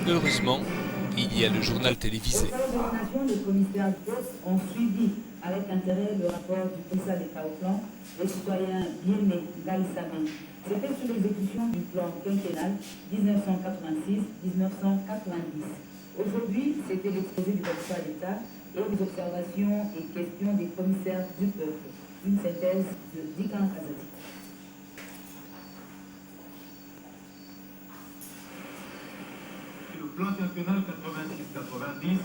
Heureusement, il y a le journal télévisé. Au Palais de la Nation, les commissaires ont suivi avec intérêt le rapport du commissaire d'État au plan, le citoyen Biémé Gaïssamé. C'était sur l'exécution du plan quinquennal 1986-1990. Aujourd'hui, c'était l'exposé du commissaire d'État et les observations et questions des commissaires du peuple. Une synthèse de Dikan Kazati. Le plan quinquennal 86-90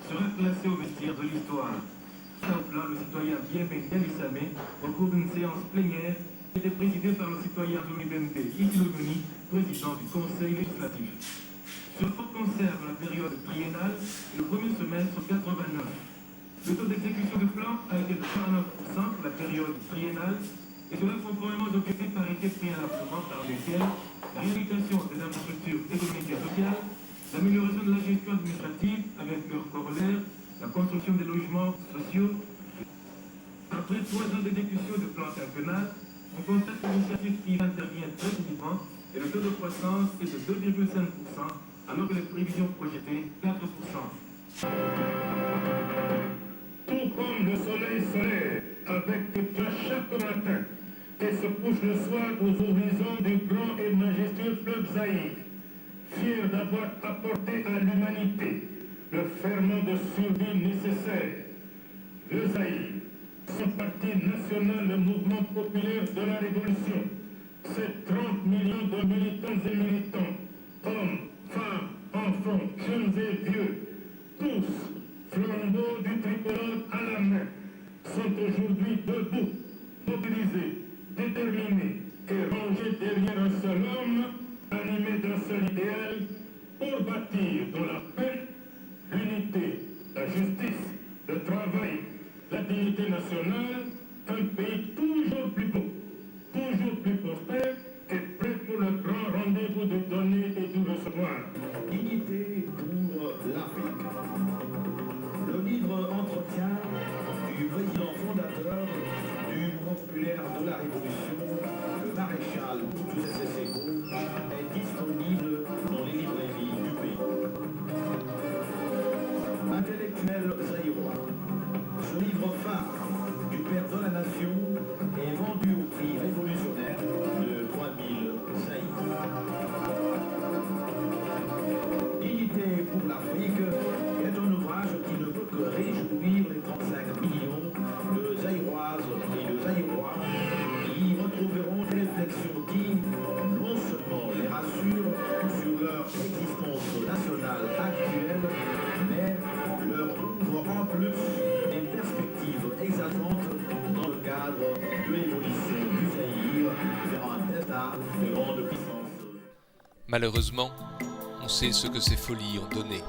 sera classé au vestiaire de l'histoire. Au plan, le citoyen Biémé Gaïssamé, au cours d'une séance plénière, était présidée par le citoyen Zoumi Bente Itilogoni, président du Conseil législatif. Ce vote concerne la période triennale et le premier semestre 89. Le taux d'exécution du plan a été de 49% pour la période triennale et cela conformément aux objectifs arrêtés préalablement par lesquels la réhabilitation des infrastructures économiques et sociales, l'amélioration de la gestion administrative avec leur corollaire, la construction des logements sociaux. Après 3 ans d'exécution du plan quinquennal, on constate que l'initiative qui intervient très vivement et le taux de croissance est de 2,5%, alors que les prévisions projetées 4%. Tout comme le soleil solaire avec toi chaque matin et se couche le soir aux horizons du grand et majestueux fleuve Zaïre, fier d'avoir apporté à l'humanité le ferment de survie nécessaire. Le Zaïre, son parti national, le mouvement populaire de la Révolution, ses 30 millions de militantes et militants, hommes, femmes, enfants, jeunes et vieux, tous, flambeaux du tricolore à la main, sont aujourd'hui debout, mobilisés, déterminés et rangés derrière un seul homme, animés d'un seul idéal, pour bâtir dans la paix, l'unité, la justice, le travail, la dignité nationale, un pays toujours plus beau, toujours plus prospère et prêt pour le grand rendez-vous de donner et de recevoir. Dignité pour l'Afrique. Le livre entretien du président fondateur du Mouvement populaire de la Révolution, le maréchal Mobutu Sese Seko, est disponible dans les librairies du pays. Intellectuel zaïrois. Ce livre phare du père de la nation est vendu au prix révolutionnaire de 3000 zaïres. Dignité pour l'Afrique est un ouvrage qui ne peut que réjouir les 35 millions de zaïroises et de zaïrois qui y retrouveront des réflexions qui non seulement les rassurent sur leur existence nationale actuelle, mais leur ouvrent en plus des perspectives exaltantes dans le cadre de l'évolution du Zaïre vers un État de grande puissance. Malheureusement, on sait ce que ces folies ont donné.